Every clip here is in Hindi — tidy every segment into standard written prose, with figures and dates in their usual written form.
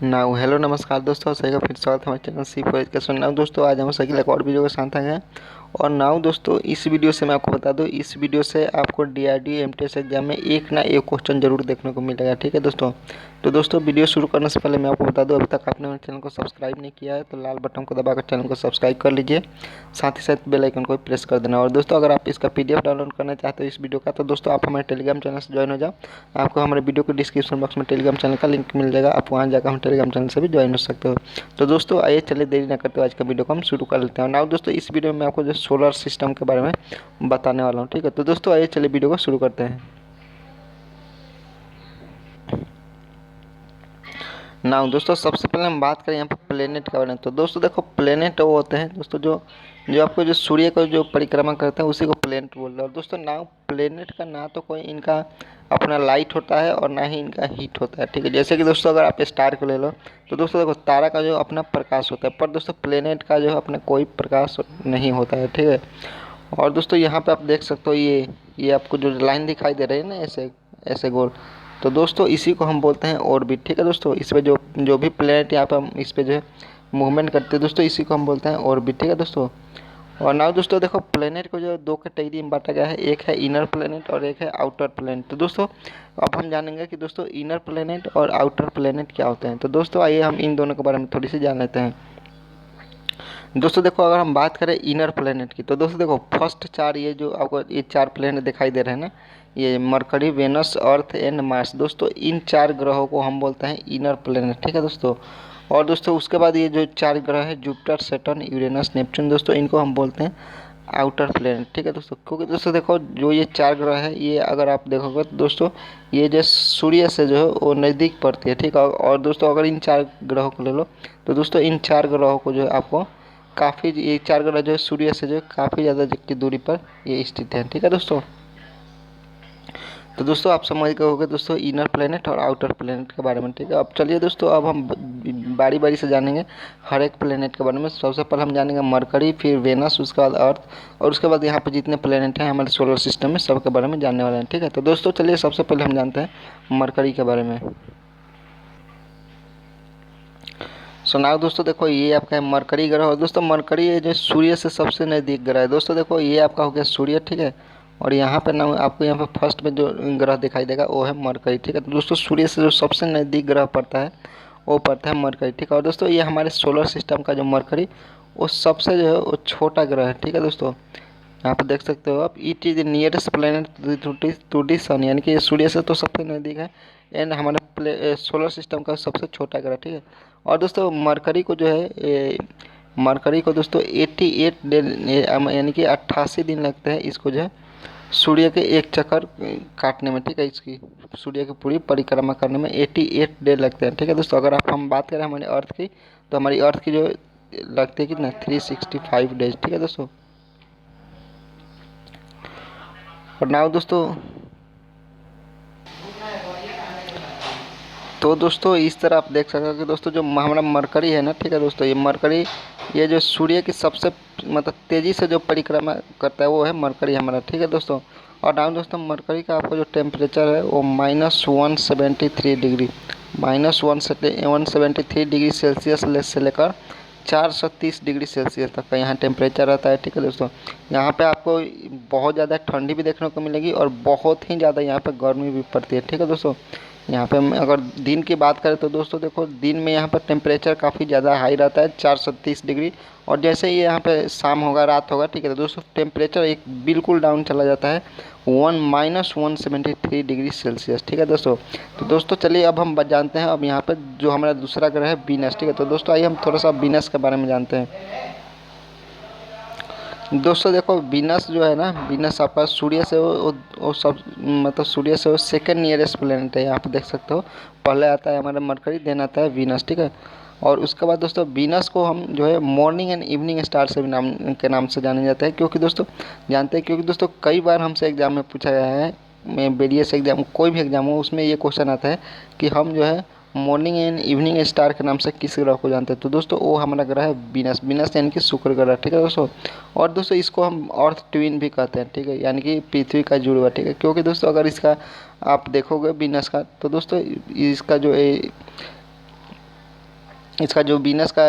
नाउ हेलो नमस्कार दोस्तों, सही का फिर स्वागत है हमारे channel C for education. Now दोस्तों, आज हम सही एक और वीडियो के साथ आए हैं। और नाउ दोस्तों, इस वीडियो से मैं आपको बता दूं, इस वीडियो से आपको डीआरडी एमटीएस एग्जाम में एक ना एक क्वेश्चन जरूर देखने को मिलेगा। ठीक है दोस्तों। तो दोस्तों, वीडियो शुरू करने से पहले मैं आपको बता दूं, अभी तक आपने मेरे चैनल को सब्सक्राइब नहीं किया है तो लाल बटन को दबाकर चैनल को सब्सक्राइब कर लीजिए। साथ ही साथ बेल आइकन को प्रेस कर देना। और दोस्तों, अगर आप इसका पीडीएफ डाउनलोड करना चाहते हो इस वीडियो का, तो दोस्तों आप हमारे टेलीग्राम चैनल से ज्वाइन हो जाओ। आपको हमारे वीडियो के डिस्क्रिप्शन बॉक्स में टेलीग्राम चैनल का लिंक मिल जाएगा, आप वहाँ जाकर हम टेलीग्राम चैनल से भी ज्वाइन हो सकते हो। तो दोस्तों आइए, चलिए देरी ना करते हुए आज का वीडियो को हम शुरू कर लेते हैं। नाउ दोस्तों, इस वीडियो में मैं आपको जो सोलर सिस्टम के बारे में बताने वाला हूँ। ठीक है, तो दोस्तों आइए चलिए वीडियो को शुरू करते हैं। नाउ दोस्तों, सबसे पहले हम बात करें यहाँ पर प्लेनेट के बारे में। तो दोस्तों देखो, प्लेनेट वो होते हैं दोस्तों जो जो आपको जो सूर्य को जो परिक्रमा करते हैं उसी को प्लेनेट बोल रहे हैं। और दोस्तों नाउ प्लेनेट का ना तो कोई इनका अपना लाइट होता है और ना ही इनका हीट होता है। ठीक है, जैसे कि दोस्तों अगर आप स्टार को ले लो तो दोस्तों देखो, तारा का जो अपना प्रकाश होता है, पर दोस्तों प्लेनेट का जो अपना कोई प्रकाश नहीं होता है। ठीक है। और दोस्तों यहाँ पे आप देख सकते हो, ये आपको जो लाइन दिखाई दे रही है ना, ऐसे ऐसे गोल, तो दोस्तों इसी को हम बोलते हैं ऑर्बिट। ठीक है दोस्तों, इस पे जो जो भी प्लेनेट यहाँ पे हम इस पे जो है मूवमेंट करते हैं दोस्तों, इसी को हम बोलते हैं ऑर्बिट। ठीक है दोस्तों। और नाउ दोस्तों देखो, प्लेनेट को जो दो कैटेगरी में बांटा गया है, एक है इनर प्लेनेट और एक है आउटर प्लेनेट। तो दोस्तों अब हम जानेंगे कि दोस्तों इनर प्लेनेट और आउटर प्लेनेट क्या होते हैं। तो दोस्तों आइए हम इन दोनों के बारे में थोड़ी सी जान लेते हैं। दोस्तों देखो, अगर हम बात करें इनर प्लेनेट की, तो दोस्तों देखो फर्स्ट चार, ये जो आपको ये चार प्लेनेट दिखाई दे रहे हैं ना, ये Mercury, Venus, Earth and Mars, दोस्तों इन चार ग्रहों को हम बोलते हैं इनर प्लेनेट। ठीक है दोस्तों। और दोस्तों उसके बाद ये जो चार ग्रह है, जुपिटर, सैटर्न, यूरेनस, नेपच्यून, दोस्तों इनको हम बोलते हैं आउटर प्लेनेट। ठीक है दोस्तों, क्योंकि दोस्तों देखो, जो ये चार ग्रह है, ये अगर आप देखोगे तो दोस्तों ये जो सूर्य से जो है वो नज़दीक पड़ती है। ठीक है। और दोस्तों अगर इन चार ग्रहों को ले लो तो दोस्तों इन चार ग्रहों को जो है आपको काफ़ी, ये चार ग्रह जो है सूर्य से जो है काफ़ी ज़्यादा की दूरी पर ये स्थित है। ठीक है दोस्तों। तो दोस्तों आप समझ गए होंगे दोस्तों इनर प्लेनेट और आउटर प्लेनेट के बारे में। ठीक है, अब चलिए दोस्तों, अब हम बारी बारी से जानेंगे हर एक प्लेनेट के बारे में। सबसे पहले हम जानेंगे मरकरी, फिर वेनस, उसके बाद अर्थ, और उसके बाद यहाँ पर जितने प्लेनेट हैं हमारे सोलर सिस्टम में, सब के बारे में जानने वाले हैं। ठीक है, तो दोस्तों चलिए सबसे पहले हम जानते हैं मरकरी के बारे में। नाउ दोस्तों देखो, ये आपका है मरकरी ग्रह। और दोस्तों मरकरी ये जो सूर्य से सबसे नज़दीक ग्रह है। दोस्तों देखो, ये आपका हो गया सूर्य। ठीक है। और यहाँ पे ना आपको यहाँ पे फर्स्ट में जो ग्रह दिखाई देगा वो है मरकरी। ठीक है। तो दोस्तों सूर्य से जो सबसे नज़दीक ग्रह पड़ता है वो पड़ता है मरकरी। ठीक है। और दोस्तों ये हमारे सोलर सिस्टम का जो मरकरी, वो सबसे जो है वो छोटा ग्रह है। ठीक है दोस्तों, यहाँ पे देख सकते हो आप, it is nearest planet to the sun, यानी कि ये सूर्य से तो सबसे नज़दीक है, एंड हमारे सोलर सिस्टम का सबसे छोटा ग्रह। ठीक है। और दोस्तों मरकरी को जो है मरकरी को दोस्तों 88 दिन, यानी कि 88 दिन लगते हैं इसको जो है सूर्य के एक चक्कर काटने में। ठीक है, इसकी सूर्य की पूरी परिक्रमा करने में 88 डे लगते हैं। ठीक है दोस्तों, अगर आप हम बात करें हमारी अर्थ की, तो हमारी अर्थ की जो लगती है कितना, 365 डेज। ठीक है दोस्तों। और नाउ दोस्तों, तो दोस्तों इस तरह आप देख सकते हो कि दोस्तों जो हमारा मरकरी है ना, ठीक है दोस्तों, ये मरकरी, ये जो सूर्य की सबसे मतलब तेज़ी से जो परिक्रमा करता है वो है मरकरी हमारा। ठीक है दोस्तों। और नाउ दोस्तों, मरकरी का आपको जो टेम्परेचर है वो -173 डिग्री, -173 डिग्री सेल्सियस से लेकर 430 डिग्री सेल्सियस तक का यहाँ टेम्परेचर रहता है। ठीक है दोस्तों, यहाँ पे आपको बहुत ज़्यादा ठंडी भी देखने को मिलेगी और बहुत ही ज़्यादा यहाँ पे गर्मी भी पड़ती है। ठीक है दोस्तों, यहाँ पे हम अगर दिन की बात करें तो दोस्तों देखो, दिन में यहाँ पर टेम्परेचर काफ़ी ज़्यादा हाई रहता है, 430 डिग्री। और जैसे ही यहाँ पे शाम होगा, रात होगा, ठीक है, तो दोस्तों टेम्परेचर एक बिल्कुल डाउन चला जाता है, -173 डिग्री सेल्सियस। ठीक है दोस्तों। तो दोस्तों चलिए अब हम जानते हैं अब यहाँ पर जो हमारा दूसरा ग्रह है वीनस। ठीक है, तो दोस्तों आइए हम थोड़ा सा वीनस के बारे में जानते हैं। दोस्तों देखो, वीनस जो है ना, वीनस आपका सूर्य से वो सब मतलब सूर्य से वो सेकंड नियरेस्ट प्लेनेट है। यहाँ पे देख सकते हो, पहले आता है हमारा मरकरी, देन आता है वीनस। ठीक है। और उसके बाद दोस्तों वीनस को हम जो है मॉर्निंग एंड इवनिंग स्टार से भी नाम से जाने जाते हैं, क्योंकि दोस्तों जानते हैं, क्योंकि दोस्तों कई बार हमसे एग्जाम में पूछा गया है, मैं वेरियस एग्जाम, कोई भी एग्जाम हो उसमें ये क्वेश्चन आता है कि हम जो है मॉर्निंग एंड इवनिंग स्टार के नाम से किस ग्रह को जानते हैं। तो दोस्तों वो हमारा ग्रह है वीनस, वीनस यानी कि शुक्र ग्रह। ठीक है दोस्तों। और दोस्तों इसको हम अर्थ ट्विन भी कहते हैं। ठीक है, यानी कि पृथ्वी का जुड़वा। ठीक है, क्योंकि दोस्तों अगर इसका आप देखोगे वीनस का, तो दोस्तों इसका जो इसका जो वीनस का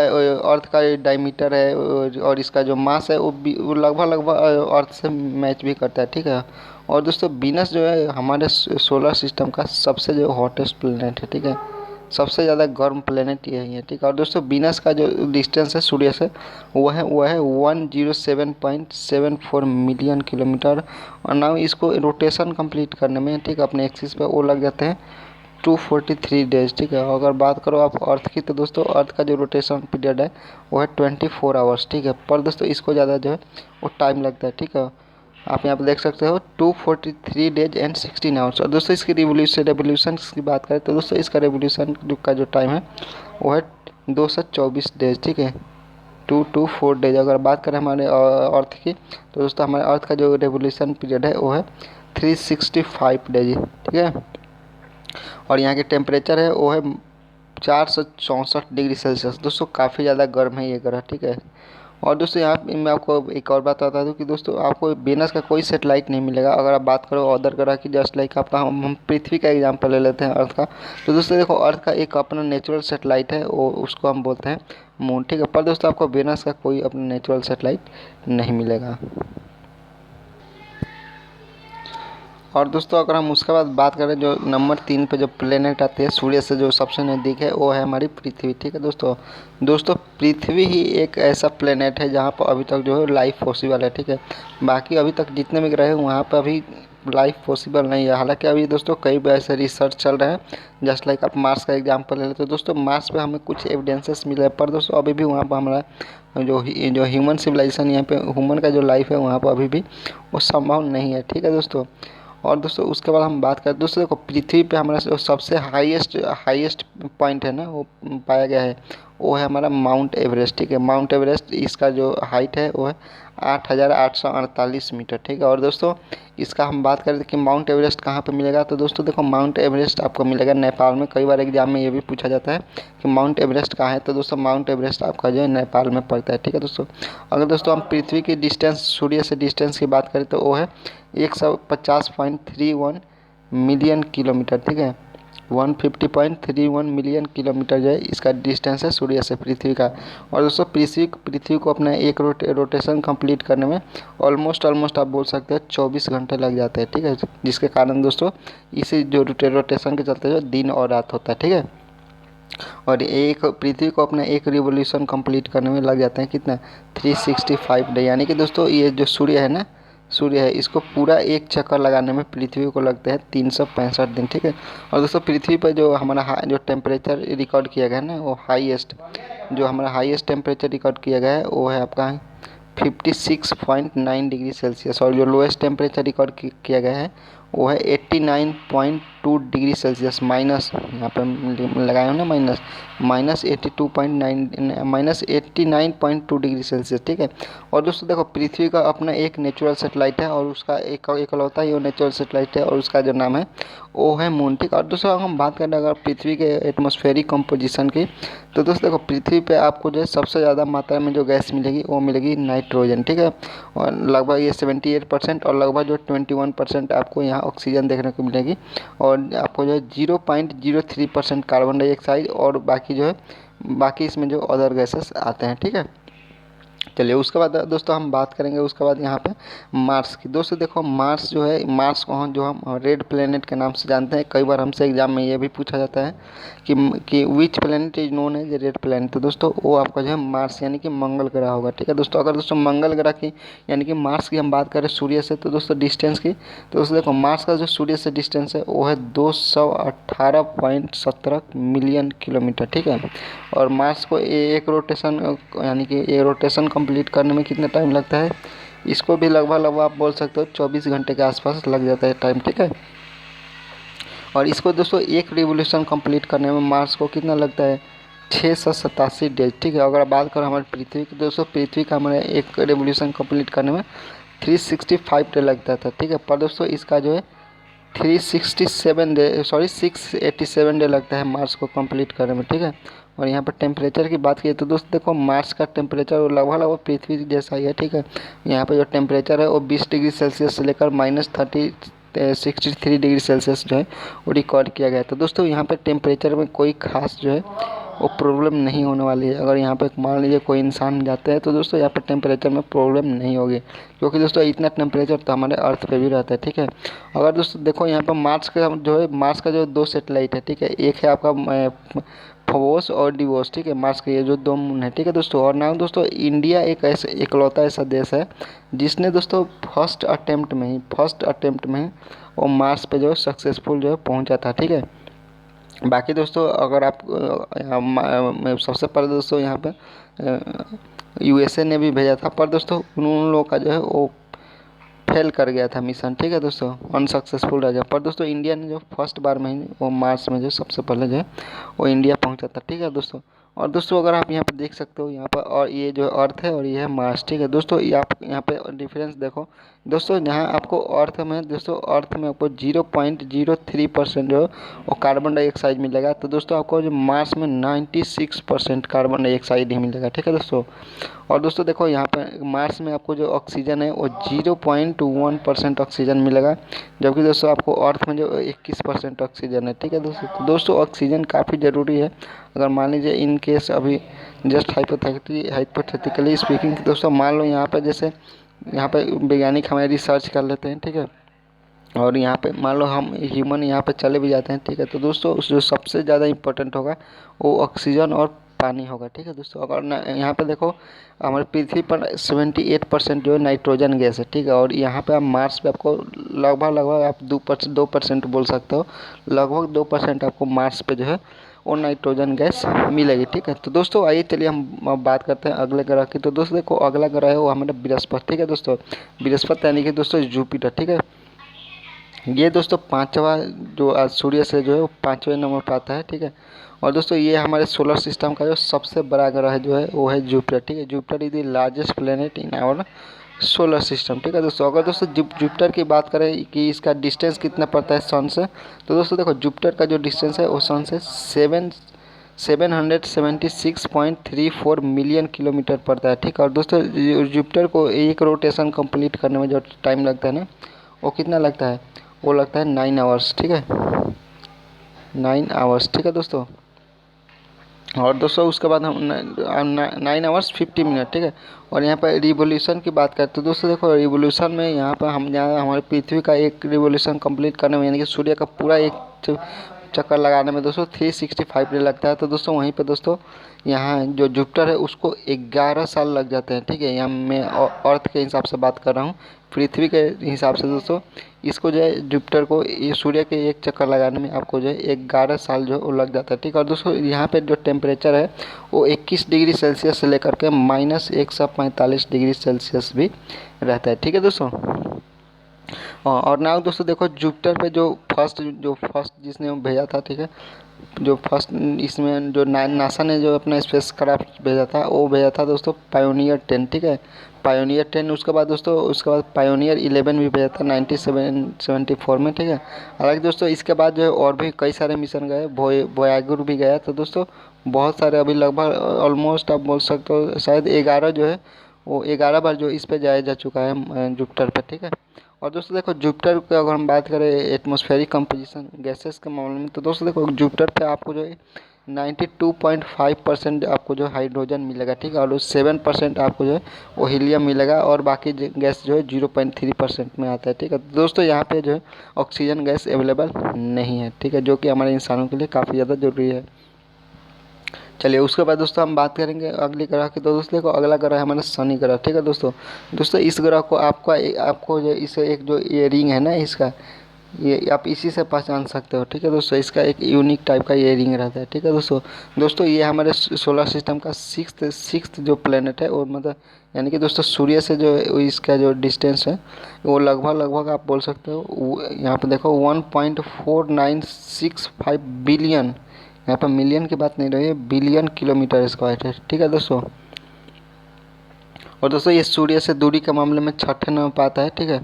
अर्थ का डायमीटर है और इसका जो मास है वो लगभग अर्थ से मैच भी करता है, ठीक है। और दोस्तों वीनस जो है हमारे सोलर सिस्टम का सबसे जो हॉटेस्ट प्लेनेट है, ठीक है। सबसे ज़्यादा गर्म प्लेनेट यही है, ठीक है। और दोस्तों वीनस का जो डिस्टेंस है सूर्य से वो है 107.74 मिलियन किलोमीटर। और नाउ इसको रोटेशन कंप्लीट करने में, ठीक है, अपने एक्सिस पे वो लग जाते हैं 243 डेज, ठीक है। अगर बात करो आप अर्थ की तो दोस्तों अर्थ का जो रोटेशन पीरियड है वो है 24 आवर्स, ठीक है। पर दोस्तों इसको ज़्यादा जो है वो टाइम लगता है, ठीक है। आप यहाँ पर देख सकते हो 243 डेज एंड 16 आवर्स। और दोस्तों इसकी रेवोल्यूशन की बात करें तो दोस्तों इसका रेवोल्यूशन का जो टाइम है वो है 224 डेज, ठीक है। 2 to 4 डेज। अगर बात करें हमारे अर्थ की तो दोस्तों हमारे अर्थ का जो रेवोल्यूशन पीरियड है वो है 365 डेज, ठीक है। और यहाँ की टेम्परेचर है वो है 464 डिग्री सेल्सियस। दोस्तों काफ़ी ज़्यादा गर्म है ये ग्रह, ठीक है। और दोस्तों यहाँ पे मैं आपको एक और बात बता दूँ कि दोस्तों आपको वीनस का कोई सैटेलाइट नहीं मिलेगा। अगर आप बात करो अदर ग्रह की, जस्ट लाइक आपका हम पृथ्वी का एग्जांपल ले लेते हैं अर्थ का, तो दोस्तों देखो अर्थ का एक अपना नेचुरल सैटेलाइट है, वो उसको हम बोलते हैं मून, ठीक है। पर दोस्तों आपको वीनस का कोई अपना नेचुरल सैटेलाइट नहीं मिलेगा। और दोस्तों अगर हम उसके बाद बात करें जो नंबर 3 पे जो प्लेनेट आते हैं सूर्य से जो सबसे नज़दीक है वो है हमारी पृथ्वी, ठीक है। दोस्तों पृथ्वी ही एक ऐसा प्लेनेट है जहाँ पर अभी तक जो है लाइफ पॉसिबल है, ठीक है। बाकी अभी तक जितने भी ग्रह हैं वहाँ पर अभी लाइफ पॉसिबल नहीं है। हालांकि अभी दोस्तों कई ऐसे रिसर्च चल रहे हैं, जस्ट लाइक आप मार्स का एग्जांपल ले लेते हो। दोस्तों मार्स पे हमें कुछ एविडेंसेस मिले हैं, पर दोस्तों अभी भी वहाँ पर हमारा जो ह्यूमन सिविलाइजेशन, यहाँ पे ह्यूमन का जो लाइफ है वहाँ पर अभी भी वो संभव नहीं है, ठीक है दोस्तों। और दोस्तों उसके बाद हम बात करें दोस्तों देखो पृथ्वी पे हमारा जो सबसे हाईएस्ट पॉइंट है ना वो पाया गया है, वो है हमारा माउंट एवरेस्ट, ठीक है। माउंट एवरेस्ट इसका जो हाइट है वो है 8,848 मीटर, ठीक है। और दोस्तों इसका हम बात करें कि माउंट एवरेस्ट कहाँ पे मिलेगा, तो दोस्तों देखो माउंट एवरेस्ट आपको मिलेगा नेपाल में। कई बार एग्जाम में ये भी पूछा जाता है कि माउंट एवरेस्ट कहाँ है, तो दोस्तों माउंट एवरेस्ट आपका जो है नेपाल में पड़ता है, ठीक है दोस्तों। अगर दोस्तों हम पृथ्वी की डिस्टेंस, सूर्य से डिस्टेंस की बात करें तो वो है 150.31 मिलियन किलोमीटर, ठीक है। 150.31 मिलियन किलोमीटर जो है इसका डिस्टेंस है सूर्य से पृथ्वी का। और दोस्तों पृथ्वी को अपना एक रोटेशन कंप्लीट करने में ऑलमोस्ट आप बोल सकते हैं 24 घंटे लग जाते हैं, ठीक है। जिसके कारण दोस्तों इसी जो रोटेशन के चलते जो दिन और रात होता है, ठीक है। और एक पृथ्वी को अपना एक रिवोल्यूशन कंप्लीट करने में लग जाते हैं कितना 365 डे। यानी कि दोस्तों ये जो सूर्य है इसको पूरा एक चक्कर लगाने में पृथ्वी को लगते हैं 365 दिन, ठीक है। और दोस्तों पृथ्वी पर जो हमारा जो टेम्परेचर रिकॉर्ड किया गया है ना वो हाईएस्ट टेम्परेचर रिकॉर्ड किया गया है वो है आपका 56.9 डिग्री सेल्सियस। और जो लोएस्ट टेम्परेचर रिकॉर्ड किया गया है वो है 89.2 डिग्री सेल्सियस, माइनस यहाँ पर लगाए हो ना -89.2 डिग्री सेल्सियस, ठीक है। और दोस्तों देखो पृथ्वी का अपना एक नेचुरल सैटेलाइट है और उसका एकलौता ही वो नेचुरल सैटेलाइट है और उसका जो नाम है वो है मून, ठीक है। और दोस्तों अगर हम बात करें अगर पृथ्वी के एटमॉस्फेरिक कंपोजिशन की, तो दोस्तों देखो पृथ्वी पे आपको जो है सबसे ज़्यादा मात्रा में जो गैस मिलेगी वो मिलेगी नाइट्रोजन, ठीक है। और लगभग ये 78% और लगभग जो 21% आपको यहाँ ऑक्सीजन देखने को मिलेगी। और आपको जो है 0.03% कार्बन डाइऑक्साइड और बाकी इसमें जो अदर गैसेस आते हैं, ठीक है। चलिए उसके बाद दोस्तों हम बात करेंगे उसके बाद यहाँ पे मार्स की। दोस्तों देखो मार्स को जो हम रेड प्लेनेट के नाम से जानते हैं। कई बार हमसे एग्जाम में ये भी पूछा जाता है कि which planet is known as red planet, तो दोस्तों वो आपका जो है मार्स यानी कि मंगल ग्रह होगा, ठीक है दोस्तों। अगर दोस्तों मंगल ग्रह की यानी कि मार्स की हम बात करें सूर्य से, तो दोस्तों डिस्टेंस की, तो दोस्तों देखो मार्स का जो सूर्य से डिस्टेंस है वो है 218.17 मिलियन किलोमीटर, ठीक है। और मार्स को एक रोटेशन कंप्लीट करने में कितना टाइम लगता है, इसको भी लगभग आप बोल सकते हो 24 घंटे के आसपास लग जाता है टाइम, ठीक है। और इसको दोस्तों एक रिवोल्यूशन कंप्लीट करने में मार्स को कितना लगता है 687 डेज, ठीक है। अगर बात करें हमारी पृथ्वी की, दोस्तों पृथ्वी का हमारे एक रिवोल्यूशन कंप्लीट करने में 365 डे लगता था, ठीक है। पर दोस्तों इसका जो है 687 डे लगता है मार्स को कंप्लीट करने में, ठीक है। और यहाँ पर टेम्परेचर की बात की तो दोस्तों देखो मार्स का टेम्परेचर लगभग पृथ्वी जैसा ही है, ठीक है। यहाँ पर जो टेम्परेचर है वो 20 डिग्री सेल्सियस से लेकर -63 डिग्री सेल्सियस जो है वो रिकॉर्ड किया गया है। तो दोस्तों यहाँ पर टेम्परेचर में कोई खास जो है वो प्रॉब्लम नहीं होने वाली है। अगर यहाँ पे मान लीजिए कोई इंसान जाते हैं तो दोस्तों यहाँ पे टेम्परेचर में प्रॉब्लम नहीं होगी, क्योंकि दोस्तों इतना टेम्परेचर तो हमारे अर्थ पे भी रहता है, ठीक है। अगर दोस्तों देखो यहाँ पर मार्स का जो है, मार्स का जो 2 सैटेलाइट है, ठीक है, एक है आपका फोबोस और डिवोस, ठीक है, मार्स के ये जो 2 मून है, ठीक है दोस्तों। और ना दोस्तों इंडिया एक ऐसे इकलौता ऐसा देश है जिसने दोस्तों फर्स्ट अटेम्प्ट में ही वो मार्स पे जो है सक्सेसफुल जो है पहुंचा था, ठीक है। बाकी दोस्तों अगर आप सबसे पहले दोस्तों यहाँ पे यूएसए ने भी भेजा था, पर दोस्तों उन लोगों का जो है वो फेल कर गया था मिशन, ठीक है दोस्तों, अनसक्सेसफुल रह गया। पर दोस्तों इंडिया ने जो फर्स्ट बार में ही वो मार्स में जो सबसे पहले जो है वो इंडिया पहुंचा था, ठीक है दोस्तों। और दोस्तों अगर आप यहाँ पे देख सकते हो यहाँ पर, और ये जो अर्थ है और ये है मार्स, ठीक है दोस्तों। ये आप यहाँ पे डिफरेंस देखो दोस्तों, यहाँ आपको अर्थ में आपको 0.03% जो वो कार्बन डाइऑक्साइड मिलेगा, तो दोस्तों आपको जो मार्स में 96% कार्बन डाइऑक्साइड ही मिलेगा, ठीक है दोस्तों। और दोस्तों देखो यहाँ पे मार्स में आपको जो ऑक्सीजन है वो 0.1% ऑक्सीजन मिलेगा, जबकि दोस्तों आपको अर्थ में जो 21% ऑक्सीजन है, ठीक है दोस्तों। तो दोस्तों ऑक्सीजन काफ़ी ज़रूरी है। अगर मान लीजिए इन केस अभी जस्ट हाइपोथेटिकली स्पीकिंग दोस्तों, मान लो यहाँ पे जैसे यहाँ पे वैज्ञानिक हमें रिसर्च कर लेते हैं, ठीक है, और यहाँ पे मान लो हम ह्यूमन यहाँ पे चले भी जाते हैं, ठीक है, तो दोस्तों जो सबसे ज़्यादा इम्पोर्टेंट होगा वो ऑक्सीजन और पानी होगा, ठीक है दोस्तों। अगर यहाँ पे देखो हमारे पृथ्वी पर 78% जो है नाइट्रोजन गैस है, ठीक है, और यहाँ पे आप मार्स पे आपको लगभग आप 2% बोल सकते हो, लगभग 2% आपको मार्स पे जो है वो नाइट्रोजन गैस मिलेगी, ठीक है। तो दोस्तों आइए चलिए हम अब बात करते हैं अगले ग्रह की। तो दोस्तों देखो अगला ग्रह है वो हमारा बृहस्पति, ठीक है दोस्तों। बृहस्पति यानी कि दोस्तों जुपिटर, ठीक है। ये दोस्तों 5वां जो आज सूर्य से जो है वो 5वें नंबर पर आता है, ठीक है। और दोस्तों ये हमारे सोलर सिस्टम का जो सबसे बड़ा ग्रह जो है वो है जुपिटर, ठीक है। Jupiter is the largest planet in our solar system, ठीक है दोस्तों। अगर दोस्तों जुपिटर की बात करें कि इसका डिस्टेंस कितना पड़ता है सन से, तो दोस्तों देखो जुपिटर का जो डिस्टेंस है वो सन से 776.34 मिलियन किलोमीटर पड़ता है, ठीक है। और दोस्तों जुपिटर को एक रोटेशन कंप्लीट करने में जो टाइम लगता है ना, वो कितना लगता है, वो लगता है 9 आवर्स, ठीक है, 9 आवर्स, ठीक है दोस्तों। और दोस्तों उसके बाद हम 9 आवर्स 50 मिनट, ठीक है। और यहाँ पर रिवोल्यूशन की बात करते हैं, तो दोस्तों देखो रिवोल्यूशन में यहाँ पर हम यहाँ हमारे पृथ्वी का एक रिवोल्यूशन कंप्लीट करने में, यानी कि सूर्य का पूरा एक चक्कर लगाने में दोस्तों 365 डे लगता है। तो दोस्तों वहीं पे दोस्तों यहाँ जो जुपिटर है उसको 11 साल लग जाते हैं, ठीक है। यहाँ मैं अर्थ के हिसाब से बात कर रहा हूँ, पृथ्वी के हिसाब से दोस्तों इसको जो है जुपिटर को ये सूर्य के एक चक्कर लगाने में आपको जो है 11 साल जो है वो लग जाता है, ठीक है। और दोस्तों यहाँ पे जो टेम्परेचर है वो 21 डिग्री सेल्सियस से लेकर के -145 डिग्री सेल्सियस भी रहता है, ठीक है दोस्तों। और ना दोस्तों देखो जुपिटर पे जो फर्स्ट जिसने भेजा था, ठीक है, जो फर्स्ट इसमें जो नासा ने जो अपना स्पेस क्राफ्ट भेजा था वो भेजा था दोस्तों पायोनियर 10, ठीक है, पायोनियर 10। उसके बाद पायोनियर 11 भी भेजा था 1974 में, ठीक है। हालांकि दोस्तों इसके बाद जो है और भी कई सारे मिशन गए, वोयागर भी गया, तो दोस्तों बहुत सारे अभी लगभग ऑलमोस्ट आप बोल सकते हो शायद 11 जो है वो 11 बार जो इस पे जाया जा चुका है जुपिटर पे, ठीक है। और दोस्तों देखो जुपिटर की अगर हम बात करें एटमॉस्फेरिक कंपोजिशन गैसेस के मामले में, तो दोस्तों देखो जुपिटर पे आपको जो है 92.5% आपको जो हाइड्रोजन मिलेगा, ठीक है, और 7% आपको जो है वो हीलियम मिलेगा, और बाकी गैस जो है 0.3% में आता है, ठीक है। दोस्तों यहाँ पे जो है ऑक्सीजन गैस अवेलेबल नहीं है, ठीक है, जो कि हमारे इंसानों के लिए काफ़ी ज़्यादा ज़रूरी है। चलिए उसके बाद दोस्तों हम बात करेंगे अगले ग्रह की। तो दोस्तों देखो अगला ग्रह है हमारा शनि ग्रह, ठीक है दोस्तों इस ग्रह को आपको जो इसे एक जो ये रिंग है ना इसका, ये आप इसी से पहचान सकते हो, ठीक है दोस्तों। इसका एक यूनिक टाइप का ये रिंग रहता है, ठीक है दोस्तों ये हमारे सोलर सिस्टम का सिक्स्थ जो प्लेनेट है, और मतलब यानी कि दोस्तों सूर्य से जो इसका जो डिस्टेंस है वो लगभग आप बोल सकते हो, यहाँ पे देखो 1.4965 बिलियन, यहाँ पर मिलियन की बात नहीं रही है, बिलियन किलोमीटर स्क्वायर है, ठीक है दोस्तों। और दोस्तों ये सूर्य से दूरी के मामले में 6ठे नंबर पर आता है, ठीक है।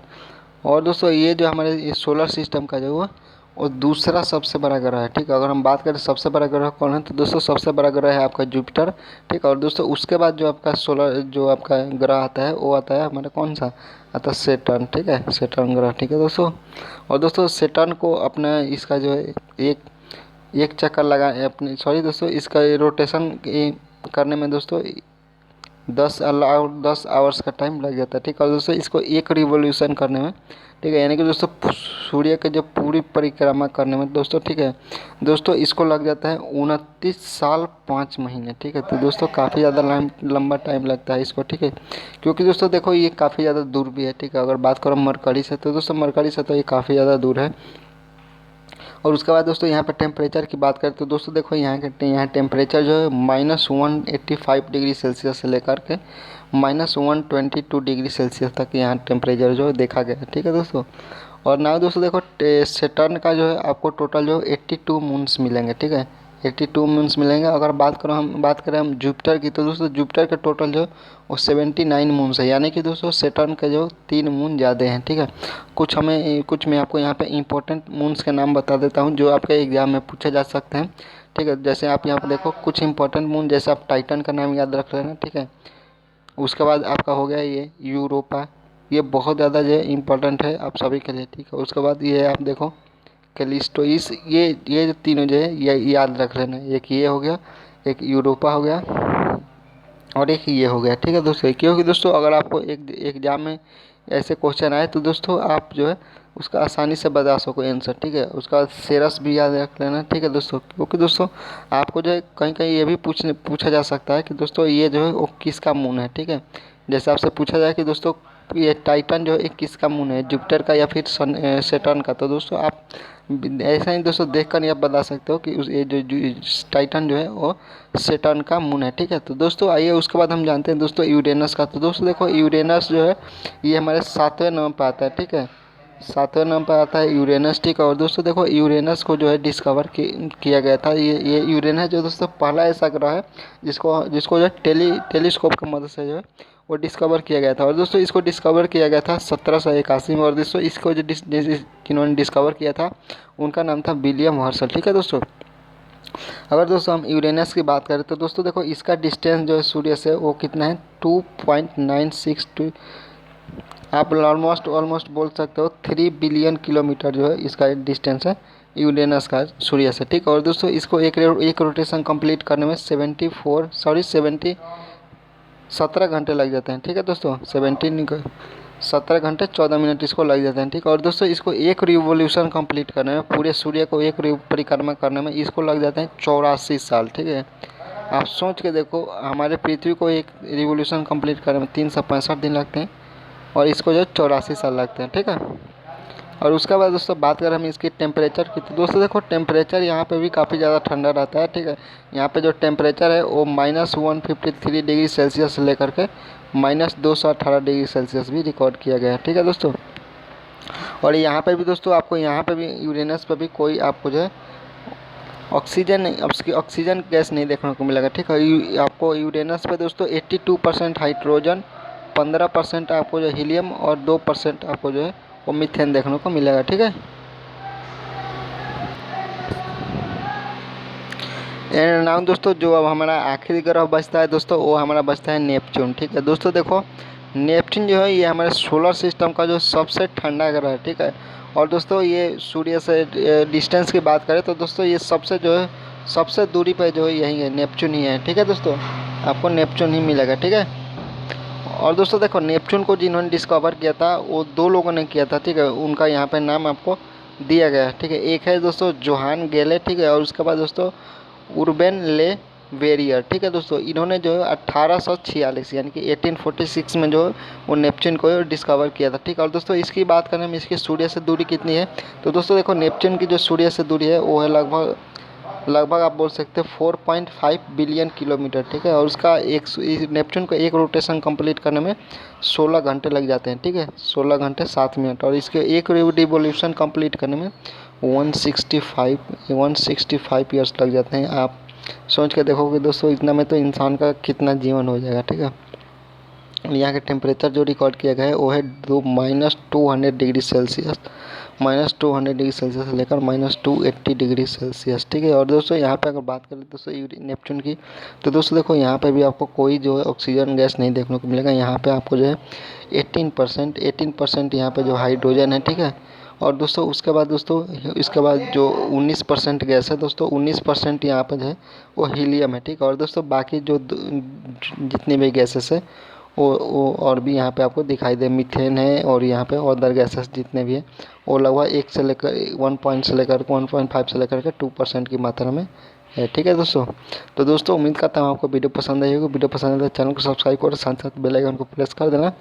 और दोस्तों ये जो हमारे ये सोलर सिस्टम का जो है वो दूसरा सबसे बड़ा ग्रह है, ठीक है। अगर हम बात करें सबसे बड़ा ग्रह कौन है, तो दोस्तों सबसे बड़ा ग्रह है आपका जुपिटर, ठीक है। और दोस्तों उसके बाद जो आपका आपका ग्रह आता है वो आता है हमारा कौन सा आता है, सेटर्न, ठीक है, सेटर्न ग्रह, ठीक है दोस्तों। और दोस्तों सेटर्न को अपना इसका जो है एक एक चक्कर लगा अपने सॉरी दोस्तों, इसका रोटेशन करने में दोस्तों 10 आवर्स का टाइम लग जाता है। ठीक है, और दोस्तों इसको एक रिवोल्यूशन करने में, ठीक है, यानी कि दोस्तों सूर्य के जो पूरी परिक्रमा करने में दोस्तों, ठीक है दोस्तों, इसको लग जाता है 29 साल 5 महीने। ठीक है, तो दोस्तों काफ़ी ज़्यादा लंबा टाइम लगता है इसको। ठीक है, क्योंकि दोस्तों देखो ये काफ़ी ज़्यादा दूर भी है। ठीक है, अगर बात करो मरकरी से, तो दोस्तों मरकरी से तो ये काफ़ी ज़्यादा दूर है। और उसके बाद दोस्तों यहाँ पर टेम्परेचर की बात करें तो दोस्तों देखो यहाँ टेम्परेचर जो है -185 डिग्री सेल्सियस से लेकर के -122 डिग्री सेल्सियस तक यहाँ टेम्परेचर जो देखा गया है। ठीक है दोस्तों, और ना दोस्तों देखो सेटर्न का जो है आपको टोटल जो 82 मून्स मिलेंगे। ठीक है, 82 मून्स मिलेंगे। अगर बात करें हम जुपिटर की, तो दोस्तों जुपिटर के टोटल जो वो 79 मून्स है, यानी कि दोस्तों सेटर्न के जो 3 मून ज़्यादा हैं। ठीक है, कुछ मैं आपको यहाँ पे इंपॉर्टेंट मून्स के नाम बता देता हूँ जो आपके एग्जाम में पूछे जा सकते हैं। ठीक है, जैसे आप यहाँ पे देखो कुछ इंपॉर्टेंट मून, जैसे आप टाइटन का नाम याद रख लेना। ठीक है, उसके बाद आपका हो गया ये यूरोपा, ये बहुत ज़्यादा जो है इम्पोर्टेंट है आप सभी के लिए। ठीक है, उसके बाद ये आप देखो कैलिस्टो, इस ये जो तीनों जो है ये याद रख लेना। एक ये हो गया, एक यूरोपा हो गया, और एक ये हो गया। ठीक है दोस्तों, क्योंकि दोस्तों अगर आपको एक एग्जाम में ऐसे क्वेश्चन आए तो दोस्तों आप जो है उसका आसानी से बता सको आंसर। ठीक है, उसका बाद सेरस भी याद रख लेना। ठीक है दोस्तों, क्योंकि दोस्तों आपको जो है कहीं कहीं ये भी पूछा जा सकता है कि दोस्तों ये जो है वो किसका मून है। ठीक है, जैसे आपसे पूछा जाए कि दोस्तों ये टाइटन जो है किसका मून है, जुपिटर का या फिर सेटर्न का, तो दोस्तों आप ऐसा ही दोस्तों देख कर आप बता सकते हो कि ये जो टाइटन जो है वो सेटर्न का मून है। ठीक है, तो दोस्तों आइए उसके बाद हम जानते हैं दोस्तों यूरेनस का। तो दोस्तों देखो यूरेनस जो है ये हमारे 7वें नंबर पर आता है। ठीक है, 7वें नंबर पर आता है यूरेनस। ठीक है, और दोस्तों देखो यूरेनस को जो है डिस्कवर किया गया था। ये यूरेनस जो दोस्तों पहला ऐसा ग्रह है जिसको जिसको जो टेलीस्कोप की मदद से जो है वो डिस्कवर किया गया था। और दोस्तों इसको डिस्कवर किया गया था 1781 में। और दोस्तों इसको जो जिन्होंने डिस्कवर किया था उनका नाम था विलियम हर्शल। ठीक है दोस्तों, अगर दोस्तों हम यूरेनस की बात करें तो दोस्तों देखो इसका डिस्टेंस जो है सूर्य से वो कितना है 2.962, आप ऑलमोस्ट बोल सकते हो 3 बिलियन किलोमीटर जो है इसका डिस्टेंस है यूरेनस का सूर्य से। ठीक है, और दोस्तों इसको एक रोटेशन कंप्लीट करने में 17 घंटे लग जाते हैं। ठीक है दोस्तों, 17 घंटे 14 मिनट इसको लग जाते हैं। ठीक है, और दोस्तों इसको एक रिवोल्यूशन कंप्लीट करने में, पूरे सूर्य को एक परिक्रमा करने में इसको लग जाते हैं 84 साल। ठीक है, आप सोच के देखो हमारे पृथ्वी को एक रिवोल्यूशन कंप्लीट करने में 365 दिन लगते हैं और इसको जो 84 साल लगते हैं। ठीक है, और उसके बाद दोस्तों बात करें हम इसकी टेम्परेचर की, तो दोस्तों देखो टेम्परेचर यहाँ पे भी काफ़ी ज़्यादा ठंडा रहता है। ठीक है, यहाँ पे जो टेम्परेचर है वो -153 डिग्री सेल्सियस से लेकर के -218 डिग्री सेल्सियस भी रिकॉर्ड किया गया है। ठीक है दोस्तों, और यहाँ पे भी दोस्तों आपको यहाँ पे भी यूरेनस पे भी कोई आपको जो है ऑक्सीजन गैस नहीं देखने को मिलेगा। ठीक है, आपको यूरेनस पे दोस्तों 82% हाइड्रोजन, 15% आपको जो हीलियम और 2% आपको जो है वो मीथेन देखने को मिलेगा। ठीक है, एंड नाउ दोस्तों जो अब हमारा आखिरी ग्रह बचता है दोस्तों वो हमारा बचता है नेपच्यून। ठीक है दोस्तों, देखो नेपच्यून जो है ये हमारे सोलर सिस्टम का जो सबसे ठंडा ग्रह है। ठीक है, और दोस्तों ये सूर्य से डिस्टेंस की बात करें तो दोस्तों ये सबसे जो है सबसे दूरी पे जो है यही है, नेपच्यून ही है। ठीक है दोस्तों, आपको नेपच्यून ही मिलेगा। ठीक है, और दोस्तों देखो नेपच्यून को जिन्होंने डिस्कवर किया था वो 2 लोगों ने किया था। ठीक है, उनका यहाँ पे नाम आपको दिया गया है। ठीक है, एक है दोस्तों जोहान गेले। ठीक है, और उसके बाद दोस्तों उर्बेन ले वेरियर। ठीक है दोस्तों, इन्होंने जो है 1846 यानी कि 1846 में जो है वो नेपच्यून को डिस्कवर किया था। ठीक है, और दोस्तों इसकी बात करें हम इसकी सूर्य से दूरी कितनी है, तो दोस्तों देखो नेपच्यून की जो सूर्य से दूरी है वो है लगभग आप बोल सकते हैं 4.5 बिलियन किलोमीटर। ठीक है, और उसका नेपच्यून को एक रोटेशन कंप्लीट करने में 16 घंटे लग जाते हैं। ठीक है, 16 घंटे 7 मिनट, और इसके एक रिवोल्यूशन कंप्लीट करने में 165 ईयर्स लग जाते हैं। आप सोच के देखोगे दोस्तों इतना में तो इंसान का कितना जीवन हो जाएगा। ठीक है, यहाँ के टेम्परेचर जो रिकॉर्ड किया गया है वो है -200 डिग्री सेल्सियस, -200 डिग्री सेल्सियस से लेकर -280 डिग्री सेल्सियस। ठीक है, और दोस्तों यहाँ पे अगर बात करें दोस्तों नेपच्यून की, तो दोस्तों देखो यहाँ पे भी आपको कोई जो है ऑक्सीजन गैस नहीं देखने को मिलेगा। यहाँ पे आपको जो है 18% यहाँ पे जो हाइड्रोजन है, ठीक है, और दोस्तों उसके बाद दोस्तों इसके बाद जो 19% गैस है दोस्तों, 19% यहाँ पर जो है वो हीलियम है, ठीक है। और दोस्तों बाकी जो जितनी भी गैसेस है वो और भी यहाँ पे आपको दिखाई दे, मीथेन है और यहाँ पे अदर गैसेस जितने भी है वो लगभग 1 से लेकर 1 पॉइंट से लेकर 1.5 से लेकर के 2% की मात्रा में है, ठीक है दोस्तों। तो दोस्तों उम्मीद करता हूँ आपको वीडियो पसंद आई होगी। वीडियो पसंद है तो चैनल को सब्सक्राइब करो, साथ साथ बेल आइकन को प्रेस कर देना।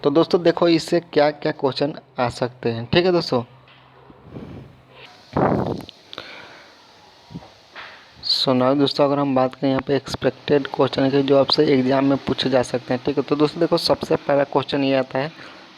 तो दोस्तों देखो इससे क्या क्या क्वेश्चन आ सकते हैं, ठीक है दोस्तों। सो नाउ दोस्तों अगर हम बात करें यहाँ पे एक्सपेक्टेड क्वेश्चन की जो आपसे एग्जाम में पूछे जा सकते हैं, ठीक है। तो दोस्तों देखो सबसे पहला क्वेश्चन ये आता है,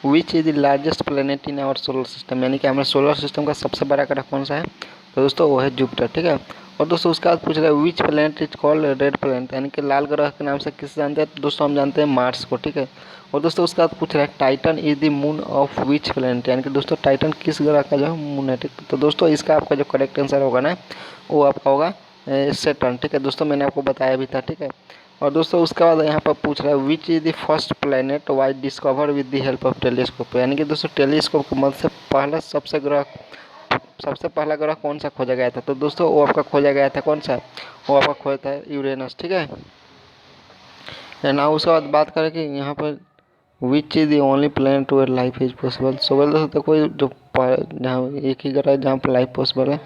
which is the largest planet in our solar system, यानी कि हमारे सोलर सिस्टम का सबसे बड़ा ग्रह कौन सा है। तो दोस्तों वो है जुपिटर, ठीक है। और दोस्तों उसके बाद पूछ रहा है विच planet is called red planet, यानी कि लाल ग्रह के नाम से किस जानते हैं। तो दोस्तों हम जानते हैं मार्स को, ठीक है। और दोस्तों उसके बाद पूछ रहा है Titan is the moon of which planet, यानी कि दोस्तों टाइटन किस ग्रह का जो है मून है, ठीक। तो दोस्तों इसका आपका जो करेक्ट आंसर होगा ना वो आपका होगा सैटर्न, ठीक है दोस्तों, मैंने आपको बताया भी था, ठीक है। और दोस्तों उसके बाद यहाँ पर पूछ रहा है which is the first planet why discover with the help of telescope, यानी कि दोस्तों टेलीस्कोप की मदद से सबसे पहला ग्रह कौन सा खोजा गया था। तो दोस्तों वो आपका खोजा गया था कौन सा, वो आपका खोजा था यूरेनस, ठीक है ना। उसके बाद बात करें कि यहाँ पर which is the only planet where life is possible. So बोल दोस्तों कोई जो जहाँ एक ही ग्रह है जहाँ पर लाइफ पॉसिबल है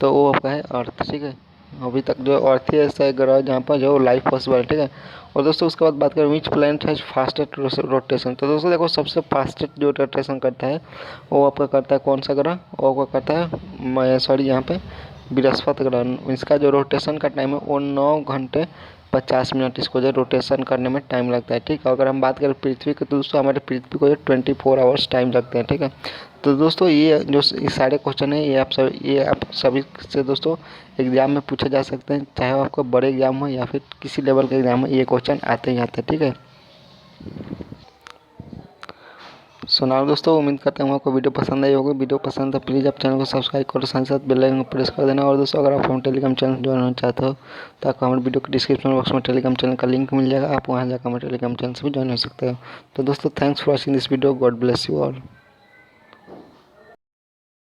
तो वो आपका है अर्थ, ठीक है। अभी तक जो अर्थ ही ऐसा ग्रह जहाँ पर जो लाइफ पॉसिबल है, ठीक है। और दोस्तों उसके बाद बात करें which planet has fastest rotation. तो दोस्तों देखो सबसे फास्टेस्ट जो रोटेशन करता है वो आपका करता है कौन सा ग्रह, वो आपका करता है सॉरी यहाँ पे बृहस्पति ग्रह। इसका जो रोटेशन का टाइम है वो 9 घंटे 50 मिनट इसको जो रोटेशन करने में टाइम लगता है, ठीक है। अगर हम बात करें पृथ्वी की तो दोस्तों हमारे पृथ्वी को 24 आवर्स टाइम लगते हैं, ठीक है। तो दोस्तों ये जो सारे क्वेश्चन है ये आप सभी से दोस्तों एग्जाम में पूछे जा सकते हैं, चाहे वो आपका बड़े एग्जाम हो या फिर किसी लेवल के एग्जाम में ये क्वेश्चन आते ही आते हैं, ठीक है। सो नाउ दोस्तों उम्मीद करता हूँ आपको वीडियो पसंद आई होगी। वीडियो पसंद है प्लीज़ आप चैनल को सब्सक्राइब करो, साथ साथ बेल आइकन को प्रेस कर देना। और दोस्तों अगर आप हम टेलीग्राम चैनल ज्वाइन होना चाहते हो तो आपको हमारे वीडियो के डिस्क्रिप्शन बॉक्स में टेलीग्राम चैनल का लिंक मिल जाएगा, आप वहाँ जाकर हमारे टेलीग्राम चैनल से भी ज्वाइन हो सकते हो। तो दोस्तों thanks for watching this video, God bless you all.